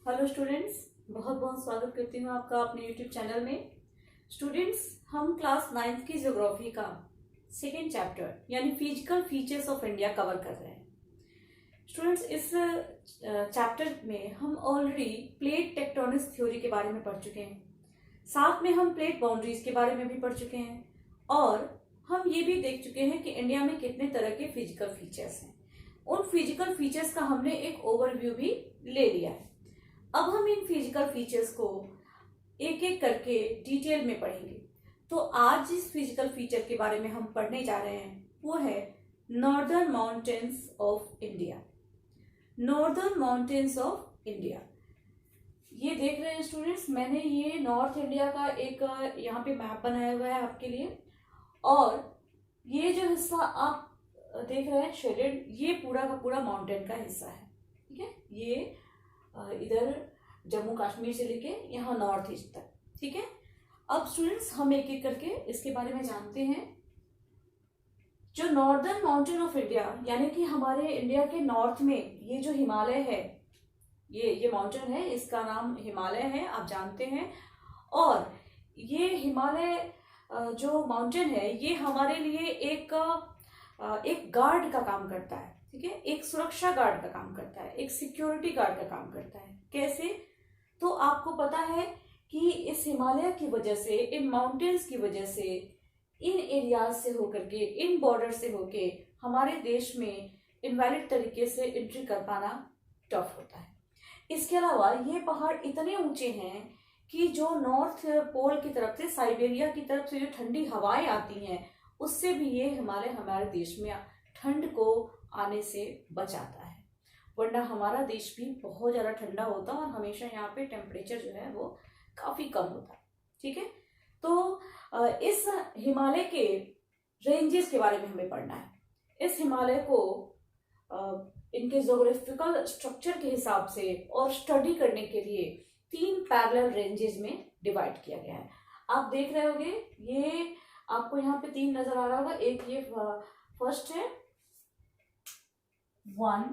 Hello students, बहुत बहुत स्वागत करती हूँ आपका अपने यूट्यूब चैनल में। स्टूडेंट्स, हम क्लास 9th की ज्योग्राफी का सेकेंड चैप्टर यानी physical features of India cover कर रहे हैं। स्टूडेंट्स, इस चैप्टर में हम ऑलरेडी प्लेट टेक्टोनिक्स थ्योरी के बारे में पढ़ चुके हैं, साथ में हम प्लेट बाउंड्रीज के बारे में भी पढ़ चुके हैं और हम ये भी देख चुके हैं कि इंडिया में कितने तरह के फिजिकल फीचर्स हैं। उन फिजिकल फीचर्स का हमने एक ओवरव्यू भी ले लिया है। अब हम इन फिजिकल फीचर्स को एक एक करके डिटेल में पढ़ेंगे। तो आज जिस फिजिकल फीचर के बारे में हम पढ़ने जा रहे हैं वो है northern mountains of India. Northern mountains of India, ये देख रहे हैं स्टूडेंट्स, मैंने ये नॉर्थ इंडिया का एक यहाँ पे मैप बनाया हुआ है आपके लिए। और ये जो हिस्सा आप देख रहे हैं शेडेड, ये पूरा का पूरा माउंटेन का हिस्सा है। ठीक है, ये इधर जम्मू कश्मीर से लेके यहाँ नॉर्थ ईस्ट तक। ठीक है, अब स्टूडेंट्स हम एक एक करके इसके बारे में जानते हैं। जो नॉर्दर्न माउंटेन ऑफ इंडिया यानी कि हमारे इंडिया के नॉर्थ में ये जो हिमालय है, ये माउंटेन है, इसका नाम हिमालय है, आप जानते हैं। और ये हिमालय जो माउंटेन है ये हमारे लिए एक गार्ड का काम करता है। ठीक है, एक सुरक्षा गार्ड का काम करता है, एक सिक्योरिटी गार्ड का काम करता है। कैसे? तो आपको पता है कि इस हिमालय की वजह से, इन माउंटेन्स की वजह से, इन एरियाज से होकर के, इन बॉर्डर से होके हमारे देश में इनवैलिड तरीके से एंट्री कर पाना टफ होता है। इसके अलावा ये पहाड़ इतने ऊंचे हैं कि जो नॉर्थ पोल की तरफ से, साइबेरिया की तरफ से जो ठंडी हवाएं आती हैं उससे भी ये हमारे देश में ठंड को आने से बचाता है। वरना हमारा देश भी बहुत ज़्यादा ठंडा होता और हमेशा यहाँ पे टेम्परेचर जो है वो काफ़ी कम होता है। ठीक है, तो इस हिमालय के रेंजेस के बारे में हमें पढ़ना है। इस हिमालय को इनके ज्योग्राफिकल स्ट्रक्चर के हिसाब से और स्टडी करने के लिए 3 पैरेलल रेंजेस में डिवाइड किया गया है। आप देख रहे होंगे, ये आपको यहाँ पे 3 नजर आ रहा होगा। एक ये फर्स्ट है 1,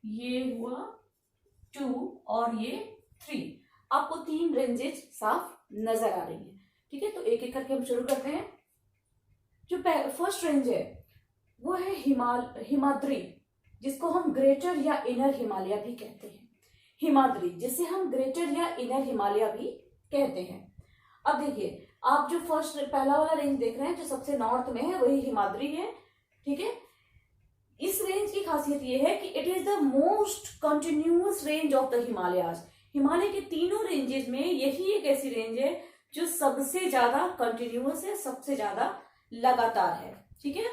ये हुआ 2 और ये 3। आपको 3 रेंजेस साफ नजर आ रही हैं। ठीक है, तो एक एक करके हम शुरू करते हैं। जो फर्स्ट रेंज है वो है हिमाद्री, जिसको हम ग्रेटर या इनर हिमालय भी कहते हैं। हिमाद्री, जिसे हम ग्रेटर या इनर हिमालय भी कहते हैं। अब देखिए, आप जो फर्स्ट पहला वाला रेंज देख रहे हैं जो सबसे नॉर्थ में है वही हिमाद्री है। ठीक है, इस रेंज की खासियत ये है कि it is the most continuous range of the Himalayas. Himalaya के तीनों रेंजेस में यही एक ऐसी रेंज है जो सबसे ज्यादा कंटिन्यूअस है, सबसे ज्यादा लगातार है। ठीक है,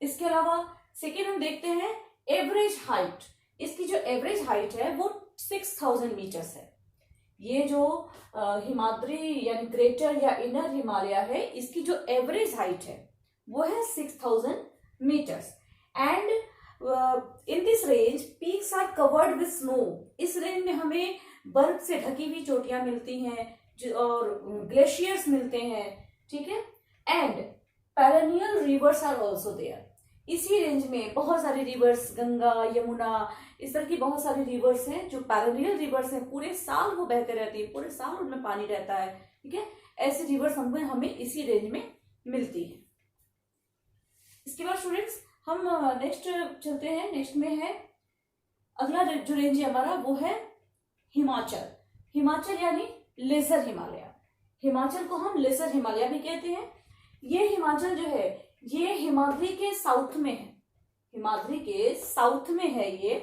इसके अलावा सेकेंड हम देखते हैं एवरेज हाइट। इसकी जो एवरेज हाइट है वो 6000 मीटर्स है। ये जो हिमाद्री यानी ग्रेटर या इनर हिमालय है, इसकी जो एवरेज हाइट है वो है 6000 metres. And in this range peaks are covered with snow. इस रेंज में हमें बर्फ से ढकी हुई चोटियां मिलती हैं और ग्लेशियर्स मिलते हैं। ठीक है, and perennial rivers are also there. इसी रेंज में बहुत सारी रिवर्स, गंगा, यमुना, इस तरह की बहुत सारी रिवर्स हैं जो पैरेनियल रिवर्स हैं। पूरे साल वो बहते रहती है, पूरे साल उनमें पानी रहता है। ठीक है, ऐसी रिवर्स हमें इसी रेंज में मिलती है। इसके बाद स्टूडेंट्स हम नेक्स्ट चलते हैं। नेक्स्ट में है अगला जो रेंज है हमारा वो है हिमाचल। हिमाचल यानी लेजर हिमालय। हिमाचल को हम लेजर हिमालय भी कहते हैं। ये हिमाचल जो है ये हिमाद्री के साउथ में है। हिमाद्री के साउथ में है ये,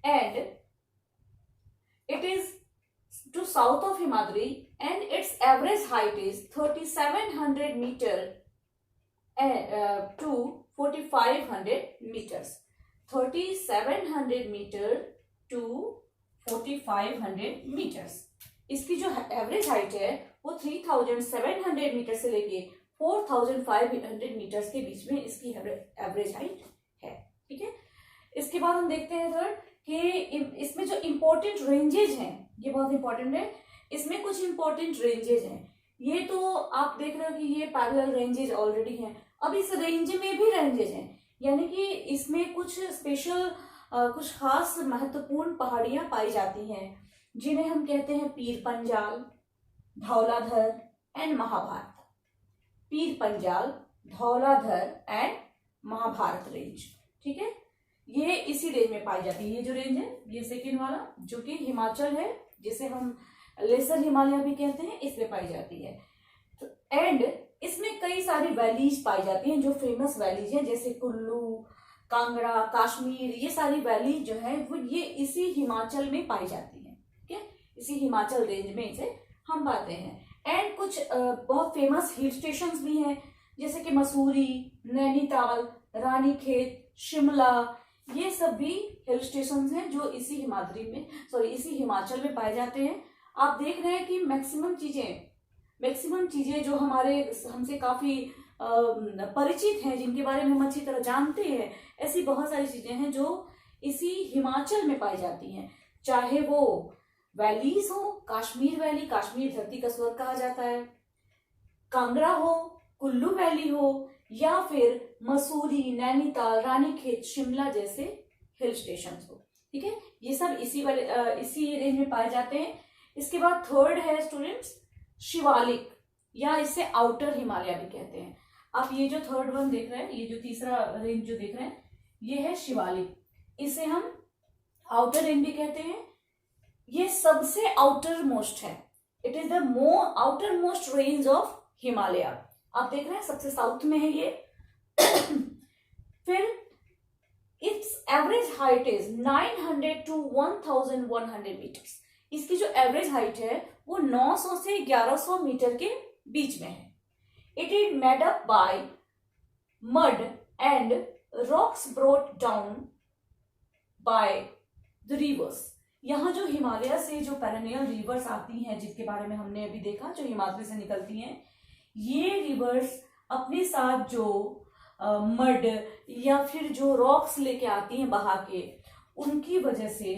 and it is to south of Himadri and its average height is 3700 metre to 4500 metres. 3700 metre to 4500 metres. इसकी जो एवरेज हाइट है वो 3700 मीटर से लेके 4500 मीटर्स के बीच में इसकी एवरेज हाइट है। ठीक है, इसके बाद हम देखते हैं थर्ड कि इसमें जो इंपॉर्टेंट रेंजेज हैं, ये बहुत इंपॉर्टेंट है। इसमें कुछ इंपॉर्टेंट रेंजेज हैं। ये तो आप देख रहे हो कि ये पैरेलल रेंजेज ऑलरेडी हैं। अब इस रेंज में भी रेंजेज हैं, यानी कि इसमें कुछ स्पेशल कुछ खास महत्वपूर्ण पहाड़ियां पाई जाती हैं, जिन्हें हम कहते हैं Pir Panjal, Dhauladhar and Mahabharat. Pir Panjal, Dhauladhar and Mahabharat range, ठीक है, ये इसी रेंज में पाई जाती है। ये जो रेंज है, ये सेकेंड वाला, जो कि हिमाचल है, जिसे हम लेसर हिमालय भी कहते हैं, इसमें पाई जाती है। एंड इसमें कई सारी वैलीज पाई जाती हैं, जो फेमस वैलीज हैं, जैसे कुल्लू, कांगड़ा, कश्मीर, ये सारी वैली जो है वो ये इसी हिमाचल में पाई जाती है, ठीक है, इसी हिमाचल रेंज में इसे हम पाते हैं। एंड कुछ बहुत फेमस हिल स्टेशंस भी हैं, जैसे कि मसूरी, नैनीताल, रानीखेत, शिमला, ये सब भी हिल स्टेशंस हैं जो इसी इसी हिमाचल में पाए जाते हैं। आप देख रहे हैं कि मैक्सिमम चीजें जो हमसे काफी परिचित हैं, जिनके बारे में हम अच्छी तरह जानते हैं, ऐसी बहुत सारी चीजें हैं जो इसी हिमाचल में पाई जाती हैं। चाहे वो वैलीज हो, कश्मीर वैली, कश्मीर धरती का स्वर्ग कहा जाता है, कांगड़ा हो, कुल्लू वैली हो, या फिर मसूरी, नैनीताल, रानीखेत, शिमला जैसे हिल स्टेशंस हो, ठीक है, ये सब इसी रेंज में पाए जाते हैं। इसके बाद थर्ड है स्टूडेंट्स शिवालिक, या इसे आउटर हिमालय भी कहते हैं। आप ये जो थर्ड वन देख रहे हैं, ये जो तीसरा रेंज जो देख रहे हैं, ये है शिवालिक, इसे हम आउटर रेंज भी कहते हैं। ये सबसे आउटर मोस्ट है, it is the outermost range of Himalaya. आप देख रहे हैं सबसे साउथ में है ये। फिर its average height is 900 to 1100 metres. इसकी जो एवरेज हाइट है वो 900 से 1100 मीटर के बीच में है। It is made up by mud and rocks brought down by the reverse. यहाँ जो हिमालय से जो पेरेनियल रिवर्स आती हैं, जिसके बारे में हमने अभी देखा, जो हिमालय से निकलती हैं, ये रिवर्स अपने साथ जो मड या फिर जो रॉक्स लेके आती हैं बहा के, उनकी वजह से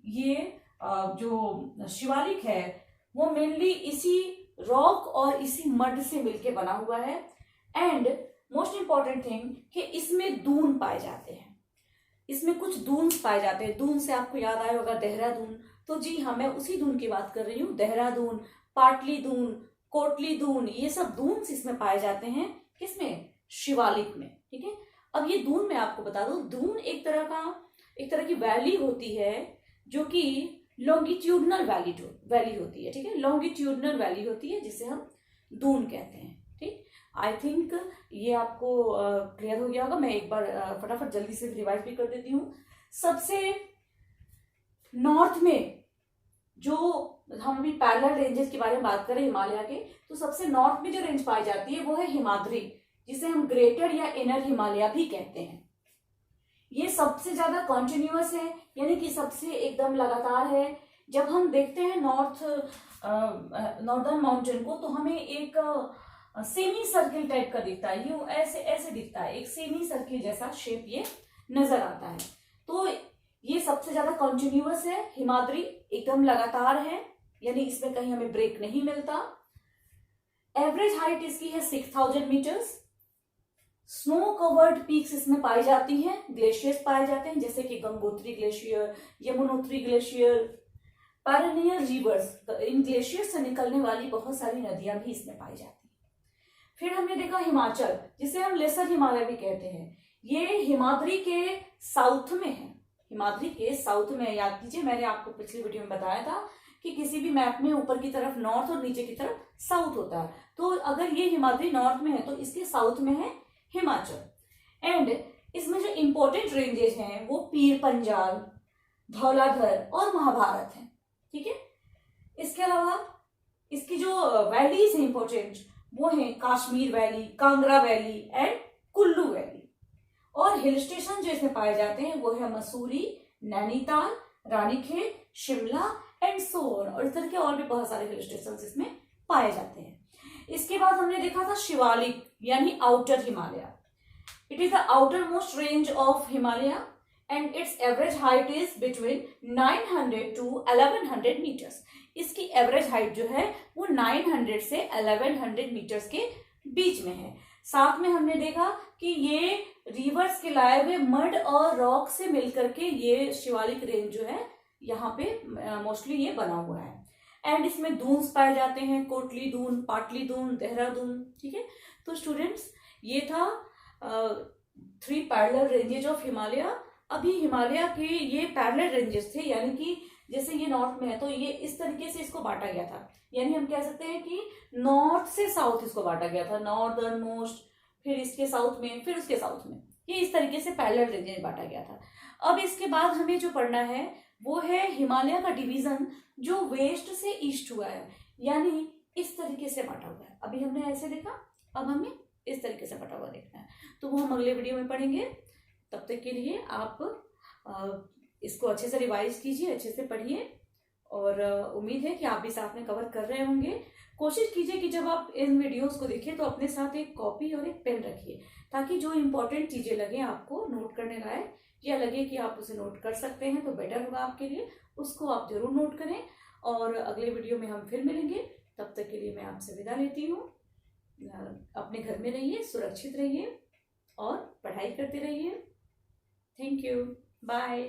ये जो शिवालिक है वो मेनली इसी रॉक और इसी मड से मिलके बना हुआ है। एंड मोस्ट इंपॉर्टेंट थिंग कि इसमें दून पाए जाते हैं, इसमें कुछ दून पाए जाते हैं। दून से आपको याद आया होगा देहरादून, तो जी हाँ, मैं उसी दून की बात कर रही हूँ। देहरादून, पाटली दून, कोटली दून, ये सब दून इसमें पाए जाते हैं। किसमें? शिवालिक में, ठीक है। अब ये दून मैं आपको बता दूं, दून एक तरह की वैली होती है जो कि लॉन्गिट्यूडनल वैली होती है, ठीक है, लॉन्गिट्यूडनल वैली होती है जिसे हम दून कहते हैं, ठीक। आई थिंक ये आपको क्लियर हो गया होगा। मैं एक बार फटाफट जल्दी से रिवाइज भी कर देती हूँ। सबसे नॉर्थ में जो हम अभी पैरेलल रेंजेस के बारे में बात करें हिमालय के, तो सबसे नॉर्थ में जो रेंज पाई जाती है वो है हिमाद्री, जिसे हम ग्रेटर या इनर हिमालय भी कहते हैं। ये सबसे ज्यादा कॉन्टिन्यूअस है, यानी कि सबसे एकदम लगातार है। जब हम देखते हैं नॉर्दर्न माउंटेन को, तो हमें एक सेमी सर्किल टाइप का दिखता है, ये ऐसे दिखता है, एक सेमी सर्किल जैसा शेप ये नजर आता है। तो ये सबसे ज्यादा कॉन्टिन्यूअस है, हिमाद्री एकदम लगातार है, यानी इसमें कहीं हमें ब्रेक नहीं मिलता। एवरेज हाइट इसकी है 6000 मीटर्स। स्नो कवर्ड पीक्स इसमें पाई जाती हैं, ग्लेशियर्स पाए जाते हैं, जैसे कि Gangotri glacier, Yamunotri glacier, perennial rivers, इन ग्लेशियर से निकलने वाली बहुत सारी नदियां भी इसमें पाई जाती हैं। फिर हमने देखा हिमाचल, जिसे हम लेसर हिमालय भी कहते हैं। ये हिमाद्री के साउथ में है, हिमाद्री के साउथ में। याद कीजिए, मैंने आपको पिछली वीडियो में बताया था कि किसी भी मैप में ऊपर की तरफ नॉर्थ और नीचे की तरफ साउथ होता है। तो अगर ये हिमाद्री नॉर्थ में है तो इसके साउथ में है हिमाचल। एंड इसमें जो इंपॉर्टेंट रेंजेस हैं वो पीर पंजाल, धौलाधर और महाभारत है, ठीक है। इसके अलावा इसकी जो वैलीज हैं इंपॉर्टेंट, वो हैं Kashmir valley, Kangra valley and Kullu valley. और हिल स्टेशन जो इसमें पाए जाते हैं वो है मसूरी, नैनीताल, रानीखेत, शिमला एंड सोन, और इस तरह के और भी बहुत सारे हिल स्टेशन इसमें पाए जाते हैं। इसके बाद हमने देखा था शिवालिक, यानी outer Himalaya. It is the outermost range of Himalaya and its average height is between 900 to 1100 metres. इसकी एवरेज हाइट जो है वो 900 से 1100 मीटर्स के बीच में है। साथ में हमने देखा कि ये रिवर्स के लाए हुए मड और रॉक से मिलकर के ये शिवालिक रेंज जो है यहाँ पे मोस्टली ये बना हुआ है। एंड इसमें दून्स पाए जाते हैं, कोटली दून, पाटली दून, देहरादून। ठीक है, तो स्टूडेंट्स ये था 3 पैरेलल रेंजेस ऑफ हिमालय। अभी हिमालय के ये पैरेलल रेंजेस थे, यानी कि जैसे ये नॉर्थ में है तो ये इस तरीके से इसको बांटा गया था, यानी हम कह सकते हैं कि नॉर्थ से साउथ इसको बांटा गया था, नॉर्दर्न मोस्ट, फिर इसके साउथ में, फिर उसके साउथ में, ये इस तरीके से पैरेलल रेंज में बांटा गया था। अब इसके बाद हमें जो पढ़ना है वो है हिमालय का डिवीजन जो वेस्ट से ईस्ट हुआ है, यानी इस तरीके से बांटा हुआ है। अभी हमने ऐसे देखा, अब हमें इस तरीके से बांटा हुआ देखना है, तो वो हम अगले वीडियो में पढ़ेंगे। तब तक के लिए आप इसको अच्छे से रिवाइज कीजिए, अच्छे से पढ़िए, और उम्मीद है कि आप भी साथ में कवर कर रहे होंगे। कोशिश कीजिए कि जब आप इन वीडियोस को देखें तो अपने साथ एक कॉपी और एक पेन रखिए, ताकि जो इम्पोर्टेंट चीजें लगे आपको नोट करने लायक या लगे कि आप उसे नोट कर सकते हैं तो बेटर होगा आपके लिए, उसको आप जरूर नोट करें। और अगले वीडियो में हम फिर मिलेंगे, तब तक के लिए मैं आपसे विदा लेती हूँ। अपने घर में रहिए, सुरक्षित रहिए और पढ़ाई करते रहिए। Thank you, bye.